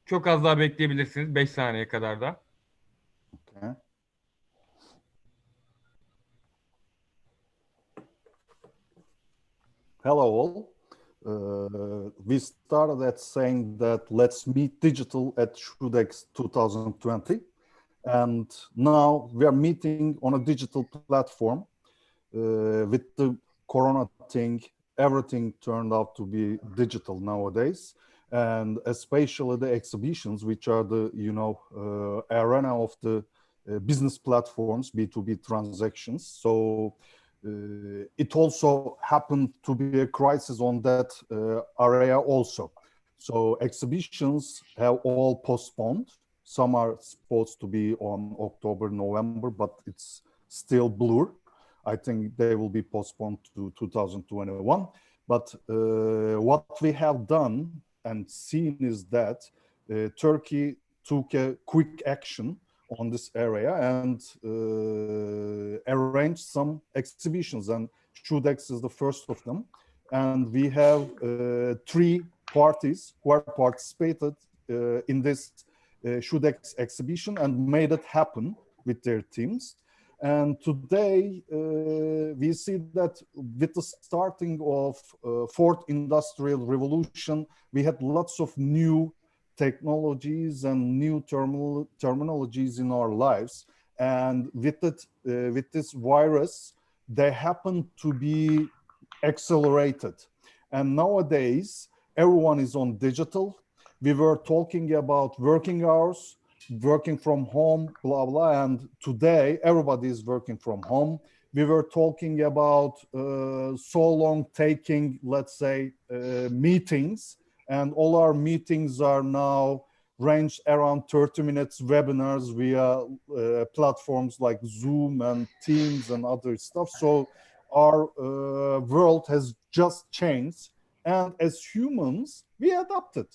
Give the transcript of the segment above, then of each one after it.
Çok az daha bekleyebilirsiniz. 5 saniye kadar da. Okay. Hello all. We started at saying that let's meet digital at SHUDEX 2020. And now we are meeting on a digital platform. With the Corona thing, everything turned out to be digital nowadays. And especially the exhibitions, which are the, arena of the business platforms, B2B transactions. So it also happened to be a crisis on that area also. So exhibitions have all postponed. Some are supposed to be on October, November, but it's still blur. I think they will be postponed to 2021. But what we have done and seen is that Turkey took a quick action on this area and arranged some exhibitions, and SHUDEX is the first of them. And we have 3 parties who are participated in this SHUDEX exhibition and made it happen with their teams. And today we see that with the starting of fourth industrial revolution, we had lots of new technologies and new terminologies in our lives. And with this virus, they happen to be accelerated. And nowadays, everyone is on digital. We were talking about working hours, working from home, blah, blah. And today, everybody is working from home. We were talking about so long taking, let's say, meetings. And all our meetings are now ranged around 30 minutes webinars via platforms like Zoom and Teams and other stuff. So our world has just changed. And as humans, we adapted.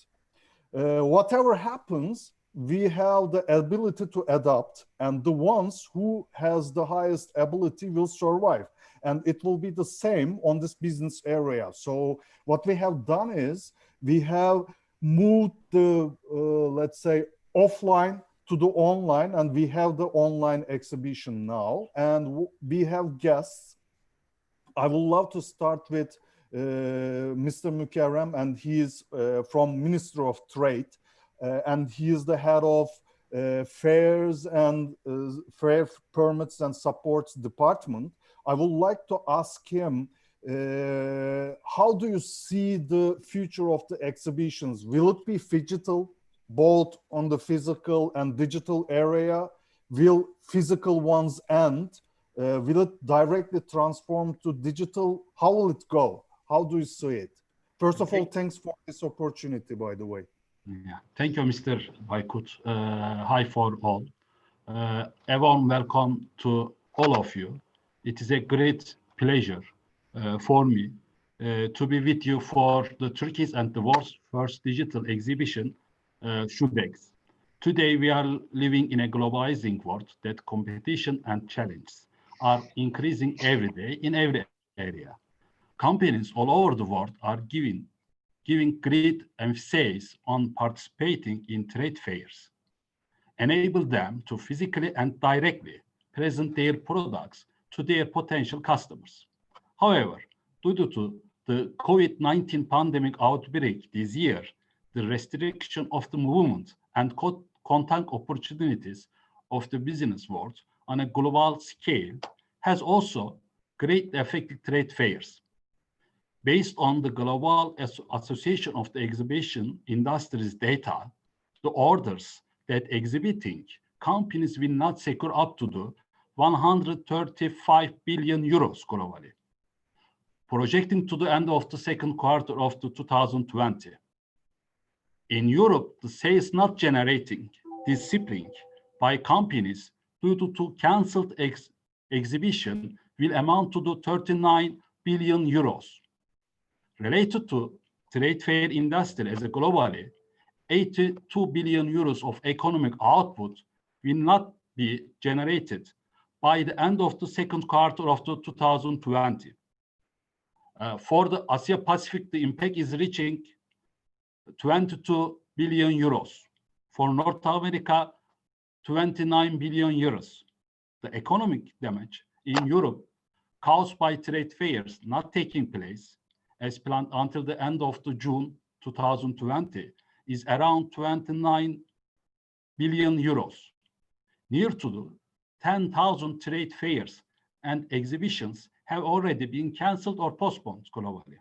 Whatever happens, we have the ability to adapt, and the ones who has the highest ability will survive. And it will be the same on this business area. So what we have done is we have moved the, let's say, offline to the online, and we have the online exhibition now, and we have guests. I would love to start with Mr. Mukarrem, and he is from Ministry of Trade. And he is the head of fairs and fair permits and supports department. I would like to ask him, how do you see the future of the exhibitions? Will it be digital, both on the physical and digital area? Will physical ones end? Will it directly transform to digital? How will it go? How do you see it? First of all, thanks for this opportunity, by the way. Yeah. Thank you, Mr. Baykut. Hi for all. A warm welcome to all of you. It is a great pleasure for me to be with you for the Turkey's and the world's first digital exhibition, SHUDEX. Today, we are living in a globalizing world that competition and challenges are increasing every day in every area. Companies all over the world are giving great emphasis on participating in trade fairs, enable them to physically and directly present their products to their potential customers. However, due to the COVID-19 pandemic outbreak this year, the restriction of the movement and contact opportunities of the business world on a global scale has also greatly affected trade fairs. Based on the Global Association of the Exhibition Industries data, the orders that exhibiting companies will not secure up to the 135 billion euros globally, projecting to the end of the second quarter of the 2020. In Europe, the sales not generating discipline by companies due to cancelled exhibition will amount to the 39 billion euros. Related to trade fair industry as a globally, 82 billion euros of economic output will not be generated by the end of the second quarter of the 2020. For the Asia Pacific, the impact is reaching 22 billion euros. For North America, 29 billion euros. The economic damage in Europe caused by trade fairs not taking place as planned until the end of June 2020 is around 29 billion euros. Nearly 10,000 trade fairs and exhibitions have already been cancelled or postponed globally.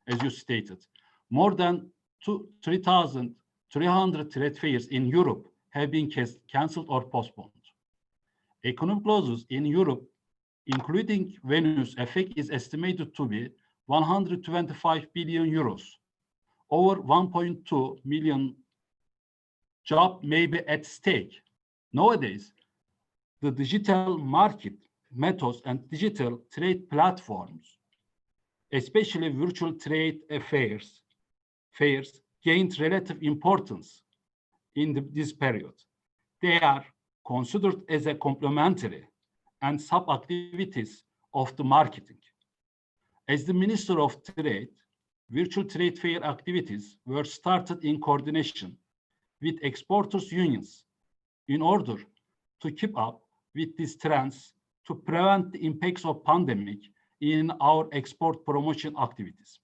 As you stated, more than 3,300 trade fairs in Europe have been cancelled or postponed. Economic losses in Europe, including Venus effect, is estimated to be 125 billion euros. Over 1.2 million jobs may be at stake. Nowadays, the digital market methods and digital trade platforms, especially virtual trade fairs, gained relative importance in this period. They are considered as a complementary and sub-activities of the marketing. As the Minister of Trade, virtual trade fair activities were started in coordination with exporters' unions in order to keep up with these trends to prevent the impacts of pandemic in our export promotion activities.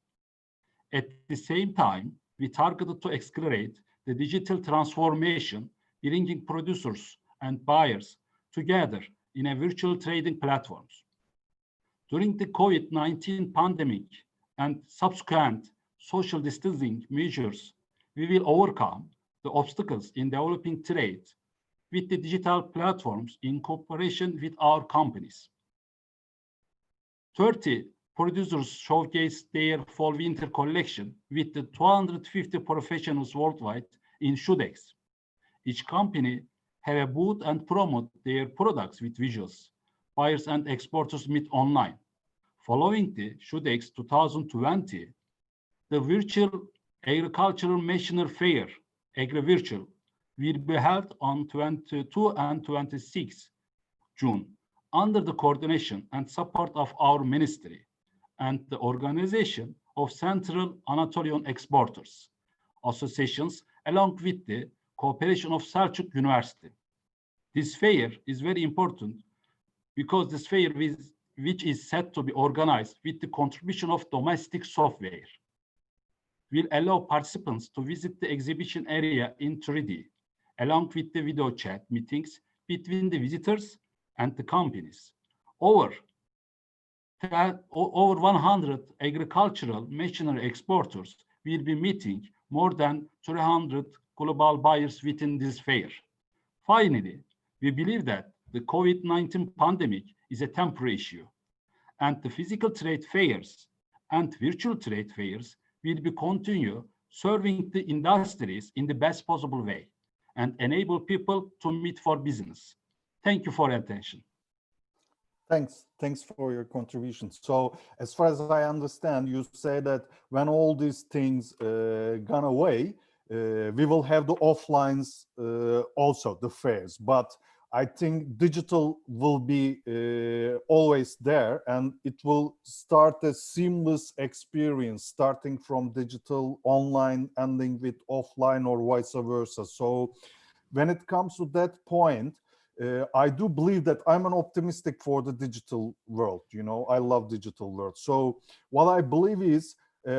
At the same time, we targeted to accelerate the digital transformation, bringing producers and buyers together in a virtual trading platforms. During the COVID-19 pandemic and subsequent social distancing measures, we will overcome the obstacles in developing trade with the digital platforms in cooperation with our companies. 30 producers showcased their fall-winter collection with the 250 professionals worldwide in SHOEDEX. Each company have a booth and promote their products with visuals. Buyers and exporters meet online. Following the SHOEDEX 2020, the virtual agricultural machinery fair, AgriVirtual, will be held on 22 and 26 June under the coordination and support of our ministry and the organization of Central Anatolian Exporters Associations, along with the cooperation of Selçuk University. This fair is very important because this fair, which is set to be organized with the contribution of domestic software, will allow participants to visit the exhibition area in 3D, along with the video chat meetings between the visitors and the companies. Over 100 agricultural machinery exporters will be meeting more than 300 global buyers within this fair. Finally, we believe that the COVID-19 pandemic is a temporary issue, and the physical trade fairs and virtual trade fairs will be continue serving the industries in the best possible way and enable people to meet for business. Thank you for your attention. Thanks for your contribution. So as far as I understand, you say that when all these things gone away, we will have the offlines also, the fairs, but I think digital will be always there, and it will start a seamless experience starting from digital online ending with offline or vice versa. So when it comes to that point, I do believe that I'm an optimistic for the digital world. You know, I love digital world. So what I believe is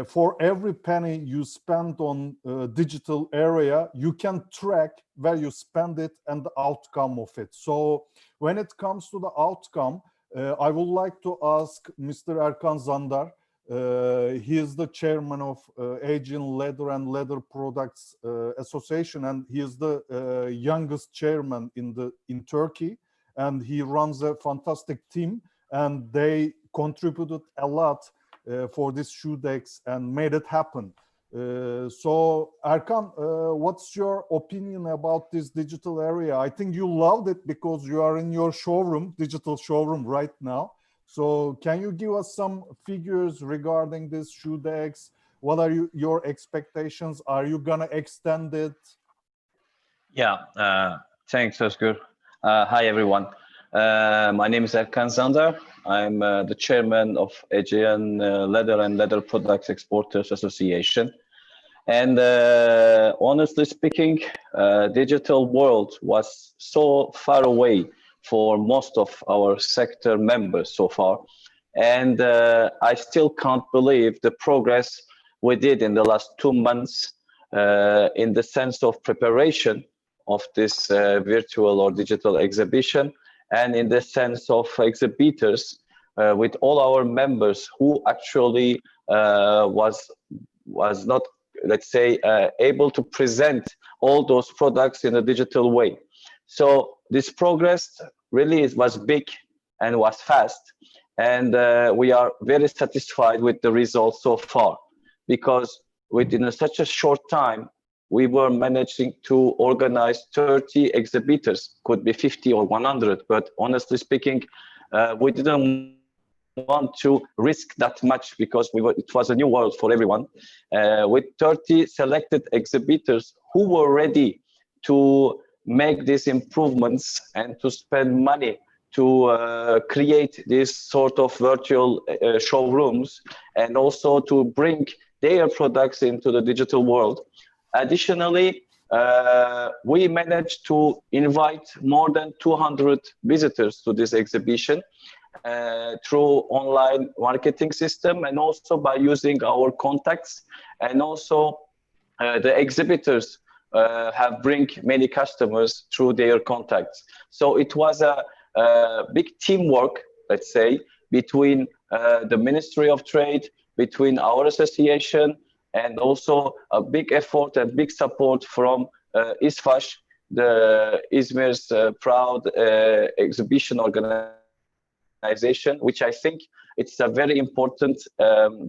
for every penny you spend on digital area, you can track where you spend it and the outcome of it. So when it comes to the outcome, I would like to ask Mr. Erkan Zandar. He is the chairman of Aegean Leather and Leather Products Association, and he is the youngest chairman in Turkey, and he runs a fantastic team, and they contributed a lot for this SHOEDEX and made it happen. So Erkan, what's your opinion about this digital area? I think you loved it because you are in your showroom, digital showroom right now. So can you give us some figures regarding this SHOEDEX? What are your expectations? Are you gonna extend it? Yeah, thanks, Özgür. Hi, everyone. My name is Erkan Zandar. I'm the chairman of Aegean Leather and Leather Products Exporters Association. And honestly speaking, digital world was so far away for most of our sector members so far. And I still can't believe the progress we did in the last 2 months in the sense of preparation of this virtual or digital exhibition, and in the sense of exhibitors with all our members who actually was not, let's say, able to present all those products in a digital way. So this progress really was big and was fast, and we are very satisfied with the results so far, because within such a short time we were managing to organize 30 exhibitors, could be 50 or 100, but honestly speaking, we didn't want to risk that much because it was a new world for everyone. With 30 selected exhibitors who were ready to make these improvements and to spend money to create this sort of virtual showrooms, and also to bring their products into the digital world. Additionally, we managed to invite more than 200 visitors to this exhibition through online marketing system, and also by using our contacts, and also the exhibitors have bring many customers through their contacts. So it was a big teamwork, let's say, between the Ministry of Trade, between our association, and also a big effort and big support from İSFAŞ, the Izmir's proud exhibition organization, which I think it's a very important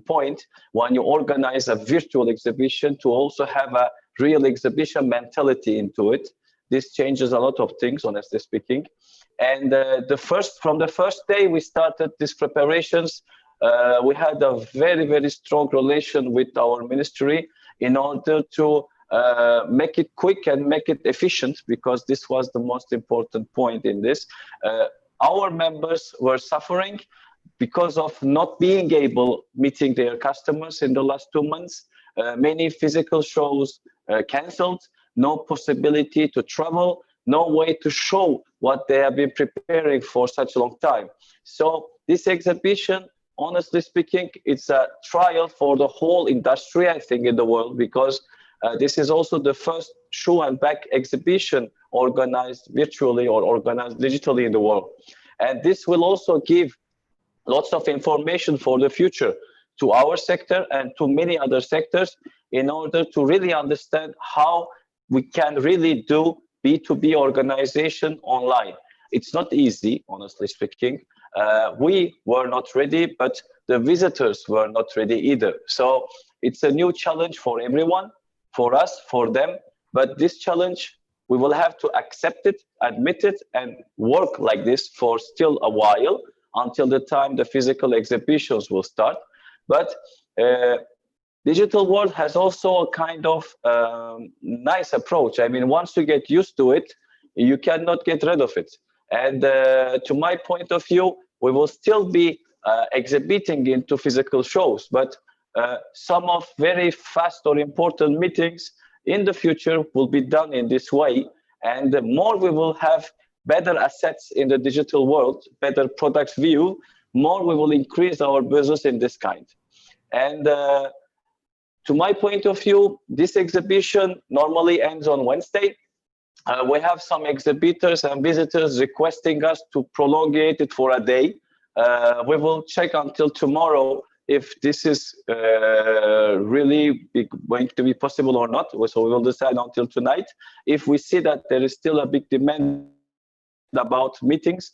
point when you organize a virtual exhibition, to also have a real exhibition mentality into it. This changes a lot of things, honestly speaking. And from the first day we started these preparations, we had a very, very strong relation with our ministry in order to make it quick and make it efficient, because this was the most important point in this. Our members were suffering because of not being able meeting their customers in the last 2 months. Many physical shows cancelled, no possibility to travel, no way to show what they have been preparing for such a long time. So this exhibition, honestly speaking, it's a trial for the whole industry, I think, in the world, because this is also the first shoe and bag exhibition organized virtually or organized digitally in the world. And this will also give lots of information for the future to our sector and to many other sectors, in order to really understand how we can really do B2B organization online. It's not easy, honestly speaking. We were not ready, but the visitors were not ready either. So it's a new challenge for everyone, for us, for them. But this challenge, we will have to accept it, admit it, and work like this for still a while, until the time the physical exhibitions will start. But digital world has also a kind of nice approach. I mean, once you get used to it, you cannot get rid of it. And to my point of view, we will still be exhibiting into physical shows, but some of very fast or important meetings in the future will be done in this way. And the more we will have better assets in the digital world, better products view, more we will increase our business in this kind. And to my point of view, this exhibition normally ends on Wednesday. We have some exhibitors and visitors requesting us to prolong it for a day. We will check until tomorrow if this is really going to be possible or not. So we will decide until tonight. If we see that there is still a big demand about meetings,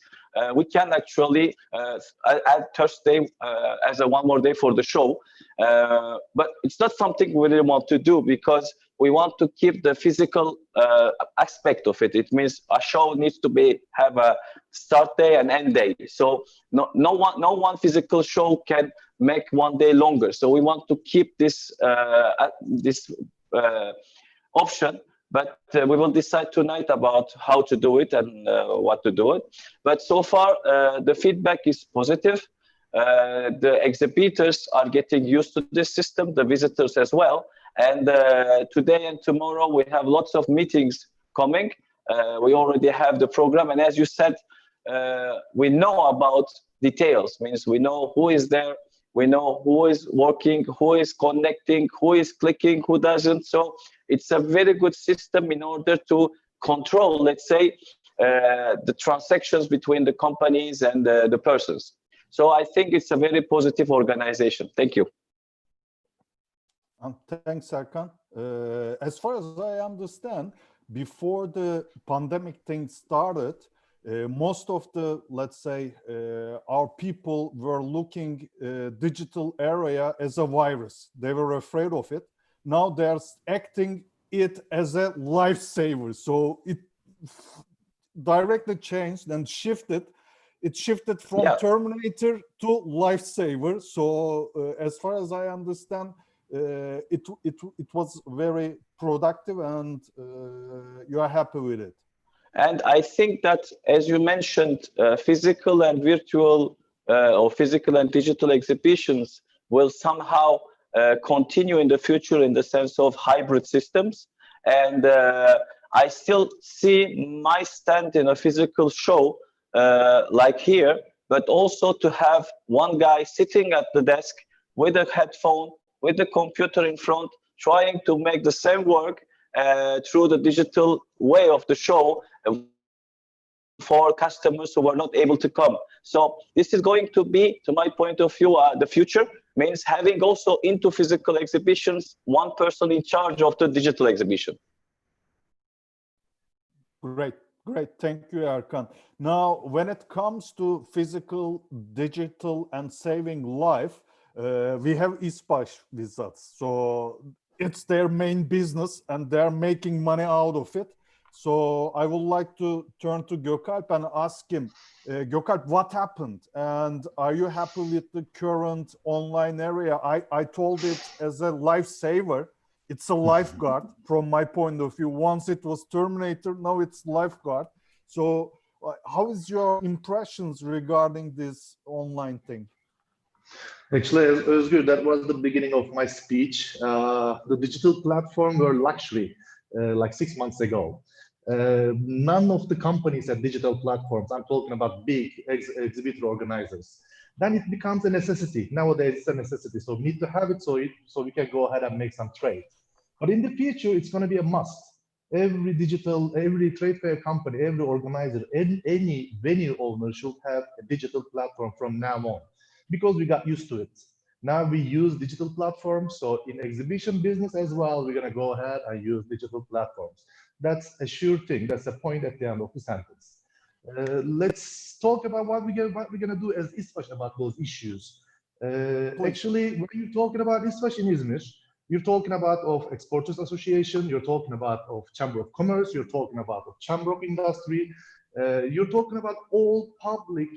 we can actually add Thursday as a one more day for the show. But it's not something we really want to do, because we want to keep the physical aspect of it. It means a show needs to have a start day and end day. So no one physical show can make one day longer. So we want to keep this option. But we will decide tonight about how to do it and what to do it. But so far, the feedback is positive. the exhibitors are getting used to this system, the visitors as well. And today and tomorrow we have lots of meetings coming. We already have the program, and as you said, we know about details, means we know who is there, we know who is working, who is connecting, who is clicking, who doesn't. So it's a very good system in order to control, let's say, the transactions between the companies and the persons. So I think it's a very positive organization. Thank you. Thanks, Serkan. As far as I understand, before the pandemic thing started, most of the, let's say, our people were looking digital area as a virus. They were afraid of it. Now they're acting it as a lifesaver. So it directly changed and shifted. It shifted from Terminator to lifesaver. So as far as I understand, it was very productive, and you are happy with it. And I think that, as you mentioned, physical and virtual or physical and digital exhibitions will somehow continue in the future in the sense of hybrid systems. And I still see my stand in a physical show like here, but also to have one guy sitting at the desk with a headphone, with the computer in front, trying to make the same work through the digital way of the show for customers who were not able to come. So this is going to be, to my point of view, the future, means having also into physical exhibitions one person in charge of the digital exhibition. Great, great. Thank you, Erkan. Now, when it comes to physical, digital, and saving life, we have İSPAŞ with us. So it's their main business and they're making money out of it. So I would like to turn to Gökalp and ask him, Gökalp, what happened? And are you happy with the current online area? I told it as a lifesaver. It's a lifeguard from my point of view. Once it was Terminator, now it's lifeguard. So how is your impressions regarding this online thing? Actually, Özgür, that was the beginning of my speech. The digital platform were luxury like 6 months ago. None of the companies have digital platforms. I'm talking about big exhibitor organizers. Then it becomes a necessity. Nowadays, it's a necessity. So we need to have it so we can go ahead and make some trade. But in the future, it's going to be a must. Every trade fair company, every organizer, any venue owner should have a digital platform from now on, because we got used to it. Now we use digital platforms. So in exhibition business as well, we're going to go ahead and use digital platforms. That's a sure thing. That's a point at the end of the sentence. Let's talk about what we're going to do as İSPAŞ about those issues. Actually, when you're talking about İSPAŞ in İzmir, you're talking about of Exporters Association, you're talking about of Chamber of Commerce, you're talking about of Chamber of Industry, you're talking about all public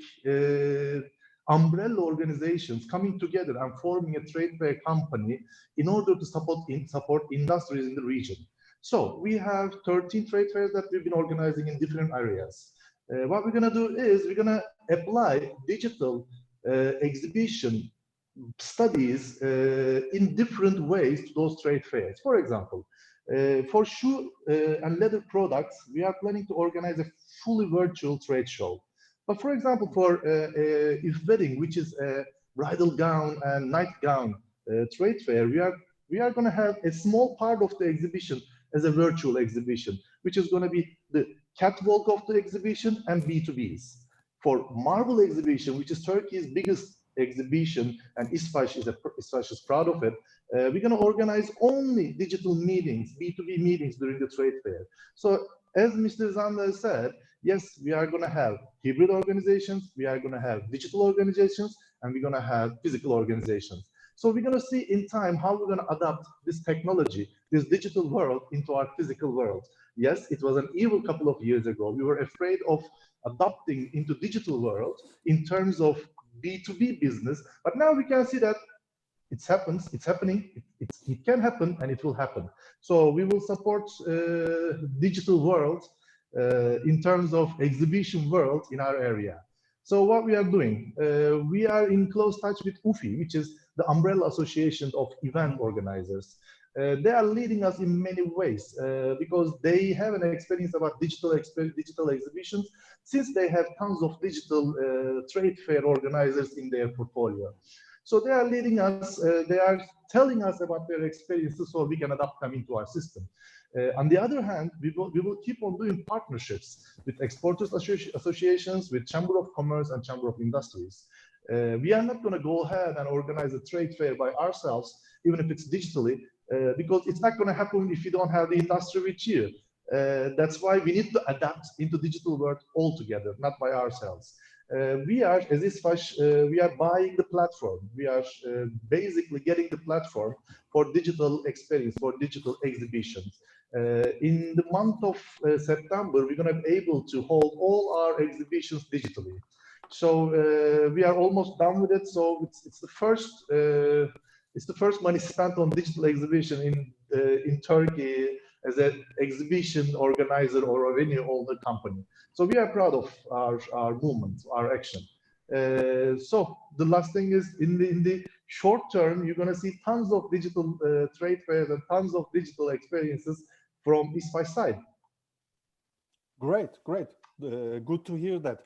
umbrella organizations coming together and forming a trade fair company in order to support industries in the region. So we have 13 trade fairs that we've been organizing in different areas. What we're going to do is we're going to apply digital exhibition studies in different ways to those trade fairs. For example, for shoe and leather products, we are planning to organize a fully virtual trade show. But for example, for if wedding, which is a bridal gown and nightgown trade fair, we are going to have a small part of the exhibition as a virtual exhibition, which is going to be the catwalk of the exhibition and B2Bs. For marble exhibition, which is Turkey's biggest exhibition, and İSPAŞ is proud of it, we're going to organize only digital meetings, B2B meetings during the trade fair. So as Mr. Zander said, yes, we are going to have hybrid organizations, we are going to have digital organizations, and we're going to have physical organizations. So we're going to see in time how we're going to adapt this technology, this digital world into our physical world. Yes, it was an evil couple of years ago. We were afraid of adapting into digital world in terms of B2B business, but now we can see that it's happening, it can happen, and it will happen. So we will support digital world in terms of exhibition world in our area. So what we are doing, we are in close touch with UFI, which is the Umbrella Association of Event Organizers. They are leading us in many ways because they have an experience about digital exhibitions, since they have tons of digital trade fair organizers in their portfolio. So they are leading us, they are telling us about their experiences so we can adapt them into our system. On the other hand, we will keep on doing partnerships with exporters associations, with Chamber of Commerce and Chamber of Industries. We are not going to go ahead and organize a trade fair by ourselves, even if it's digitally, because it's not going to happen if you don't have the industry with you. That's why we need to adapt into digital world altogether, not by ourselves. We are, as ISFASH, we are buying the platform. We are basically getting the platform for digital experience, for digital exhibitions. In the month of September, we're going to be able to hold all our exhibitions digitally. So we are almost done with it. So it's the first money spent on digital exhibition in Turkey as an exhibition organizer or a venue owner company. So we are proud of our movement, our action. So the last thing is in the short term, you're going to see tons of digital trade fairs and tons of digital experiences from ISFASH side. Great, great. Good to hear that.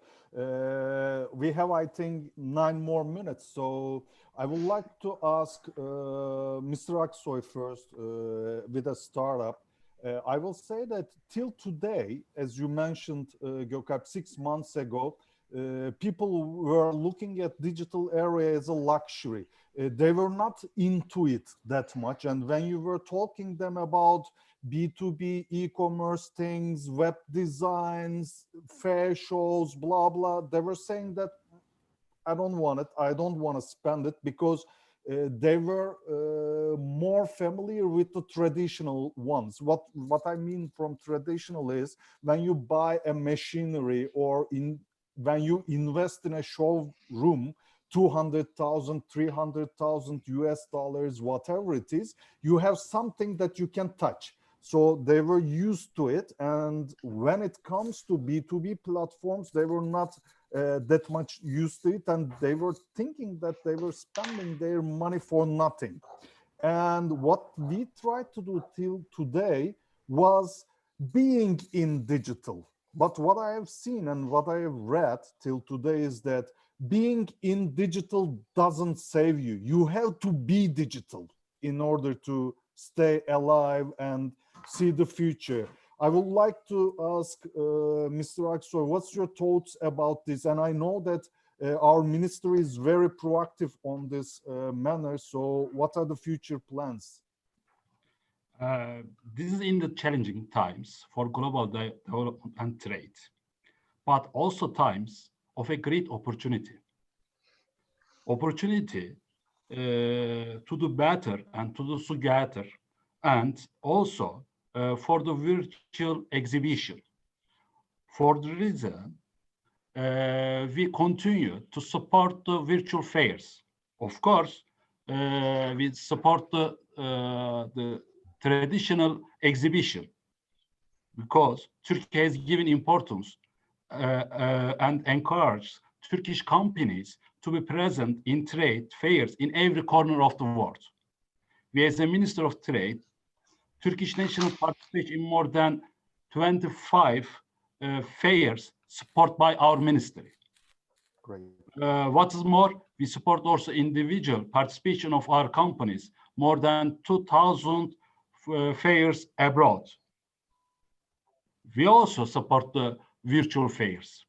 We have, I think, 9 more minutes. So I would like to ask Mr. Aksoy first with a startup. I will say that till today, as you mentioned, Gökalp, 6 months ago, people were looking at digital area as a luxury. They were not into it that much. And when you were talking them about B2B e-commerce things, web designs, fair shows, blah, blah, they were saying that I don't want it. I don't want to spend it because they were more familiar with the traditional ones. What I mean from traditional is when you buy a machinery or when you invest in a showroom, 200,000, 300,000 US dollars, whatever it is, you have something that you can touch. So they were used to it. And when it comes to B2B platforms, they were not that much used to it. And they were thinking that they were spending their money for nothing. And what we tried to do till today was being in digital. But what I have seen and what I have read till today is that being in digital doesn't save you. You have to be digital in order to stay alive and see the future. I would like to ask Mr. Aksoy, what's your thoughts about this? And I know that our ministry is very proactive on this manner. So what are the future plans? This is in the challenging times for global development and trade, but also times of a great opportunity. Opportunity to do better and to do together, and also for the virtual exhibition. For the reason, we continue to support the virtual fairs. Of course, we support the traditional exhibition because Turkey has given importance and encouraged Turkish companies to be present in trade fairs in every corner of the world. We, as a Minister of Trade, Turkish national participation in more than 25 fairs supported by our ministry. Great. What is more, we support also individual participation of our companies, more than 2,000 fairs abroad. We also support the virtual fairs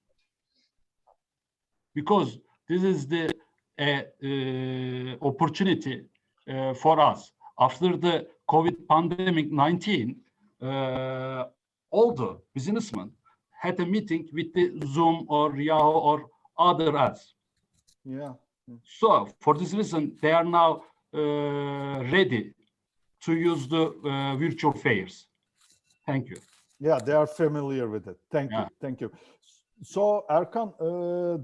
because this is the opportunity for us. After the COVID pandemic-19, all the businessmen had a meeting with the Zoom or Yahoo or other ads. Yeah. So for this reason, they are now ready to use the virtual fairs. Thank you. Yeah, they are familiar with it. Thank you. Thank you. So Erkan,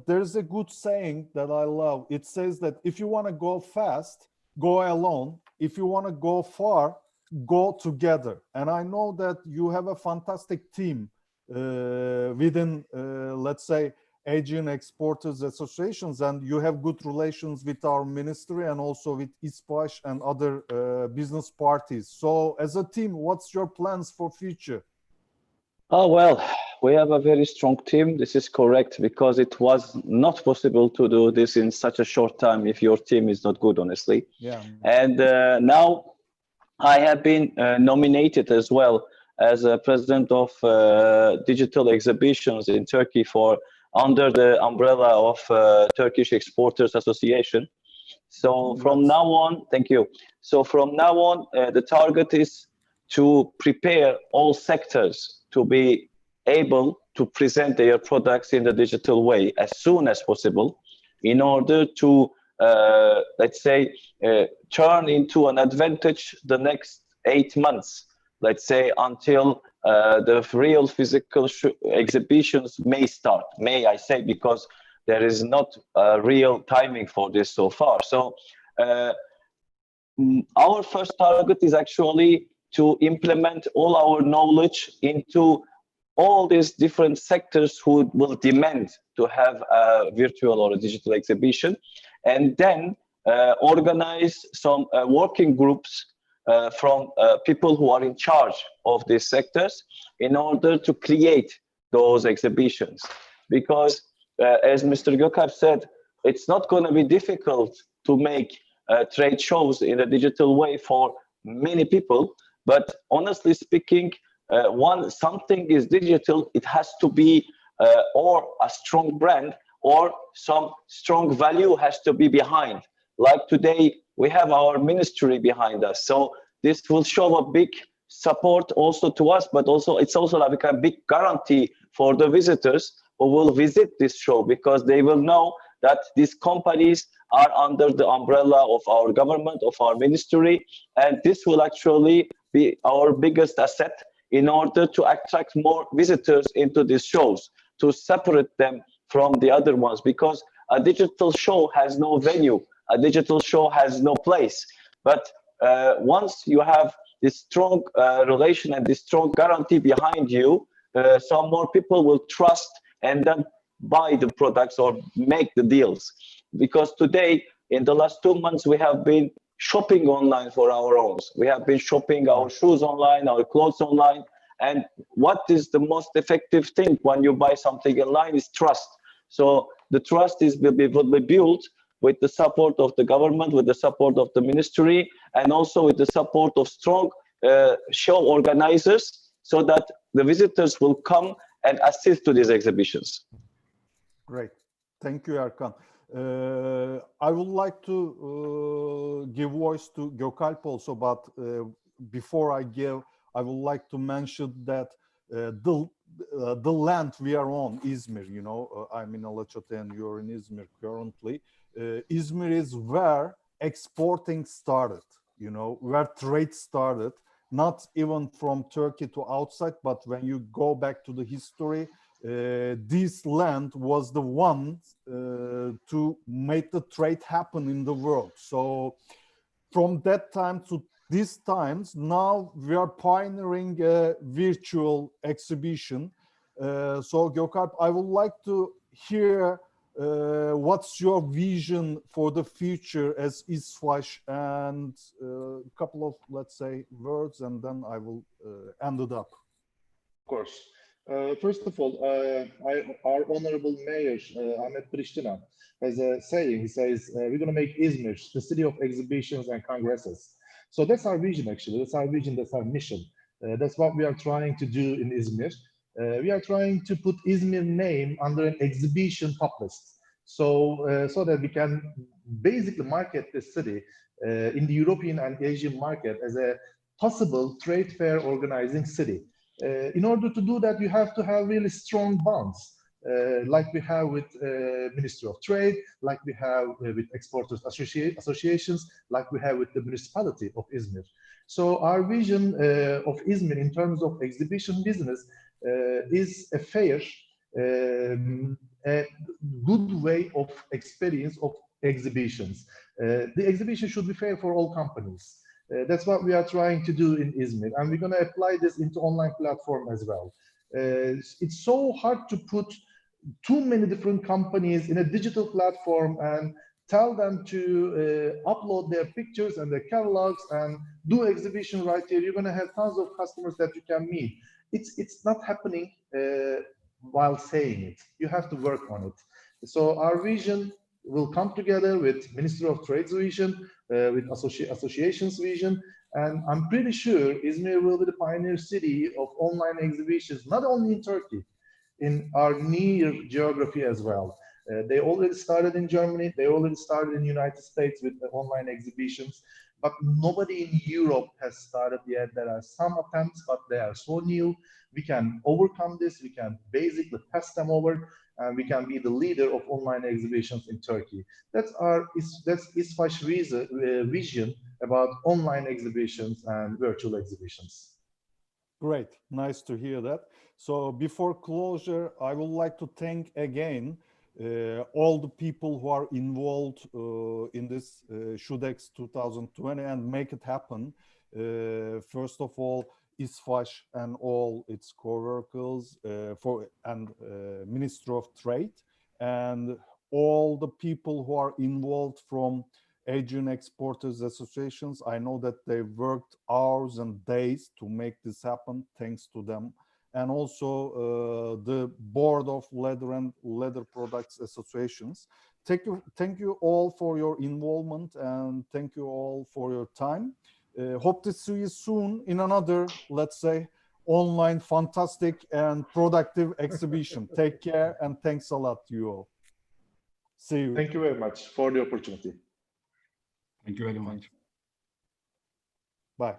there's a good saying that I love. It says that if you want to go fast, go alone. If you want to go far, go together. And I know that you have a fantastic team within, let's say, Asian Exporters Associations, and you have good relations with our ministry and also with İSPAŞ and other business parties. So as a team, what's your plans for future? Oh, well, we have a very strong team. This is correct, because it was not possible to do this in such a short time if your team is not good, honestly. Yeah. And now I have been nominated as well as a president of digital exhibitions in Turkey for under the umbrella of Turkish Exporters Association. So from now on, thank you. So from now on, the target is to prepare all sectors to be able to present their products in the digital way as soon as possible, in order to, let's say, turn into an advantage the next 8 months, let's say, until the real physical exhibitions may start. May I say, because there is not a real timing for this so far. So our first target is actually to implement all our knowledge into all these different sectors who will demand to have a virtual or a digital exhibition, and then organize some working groups from people who are in charge of these sectors in order to create those exhibitions. Because as Mr. Gökalp said, it's not going to be difficult to make trade shows in a digital way for many people. But honestly speaking, once something is digital, it has to be or a strong brand or some strong value has to be behind. Like today, we have our ministry behind us. So this will show a big support also to us, but also it's also like a big guarantee for the visitors who will visit this show, because they will know that these companies are under the umbrella of our government, of our ministry, and this will actually be our biggest asset in order to attract more visitors into these shows, to separate them from the other ones, because a digital show has no venue, a digital show has no place. But once you have this strong relation and this strong guarantee behind you, some more people will trust and then buy the products or make the deals. Because today, in the last 2 months, we have been shopping online for our own. We have been shopping our shoes online, our clothes online. And what is the most effective thing when you buy something online is trust. So the trust will be built with the support of the government, with the support of the ministry, and also with the support of strong show organizers, so that the visitors will come and assist to these exhibitions. Great. Thank you, Erkan. I would like to give voice to Gökalp also, but before I give, I would like to mention that the land we are on, Izmir, you know, I'm in Alaçatı and you're in Izmir currently. Izmir is where exporting started, you know, where trade started, not even from Turkey to outside, but when you go back to the history, this land was the one to make the trade happen in the world. So from that time to these times, now we are pioneering a virtual exhibition. So Gökalp, I would like to hear what's your vision for the future as İSPAŞ, and a couple of, let's say, words, and then I will end it up. Of course. First of all, our honorable mayor, Ahmet Prishtina, has a saying. He says, we're going to make Izmir the city of exhibitions and congresses. So that's our vision, actually. That's our vision, that's our mission. That's what we are trying to do in Izmir. We are trying to put Izmir name under an exhibition top list. So, so that we can basically market the city in the European and Asian market as a possible trade fair organizing city. In order to do that, you have to have really strong bonds, like we have with Ministry of Trade, like we have with Exporters Associations, like we have with the municipality of Izmir. So our vision of Izmir in terms of exhibition business is a fair, a good way of experience of exhibitions. The exhibition should be fair for all companies. That's what we are trying to do in Izmir, and we're going to apply this into online platform as well. It's so hard to put too many different companies in a digital platform and tell them to upload their pictures and their catalogs and do exhibition right here, you're going to have tons of customers that you can meet. It's not happening while saying it. You have to work on it. So our vision will come together with Ministry of Trade's vision, with associations vision, and I'm pretty sure Izmir will be the pioneer city of online exhibitions, not only in Turkey, in our near geography as well. They already started in Germany, they already started in the United States with the online exhibitions, but nobody in Europe has started yet. There are some attempts, but they are so new. We can overcome this, we can basically pass them over, and we can be the leader of online exhibitions in Turkey. That's İSFAŞ vision about online exhibitions and virtual exhibitions. Great, nice to hear that. So before closure, I would like to thank again all the people who are involved in this SHUDEX 2020 and make it happen. First of all, İSFAŞ and all its co-workers and Ministry of Trade and all the people who are involved from Asian Exporters Associations. I know that they worked hours and days to make this happen, thanks to them. And also the Board of Leather and Leather Products Associations. Thank you all for your involvement and thank you all for your time. Hope to see you soon in another, let's say, online fantastic and productive exhibition. Take care and thanks a lot to you all. See you. Thank you very much for the opportunity. Thank you very much. Bye.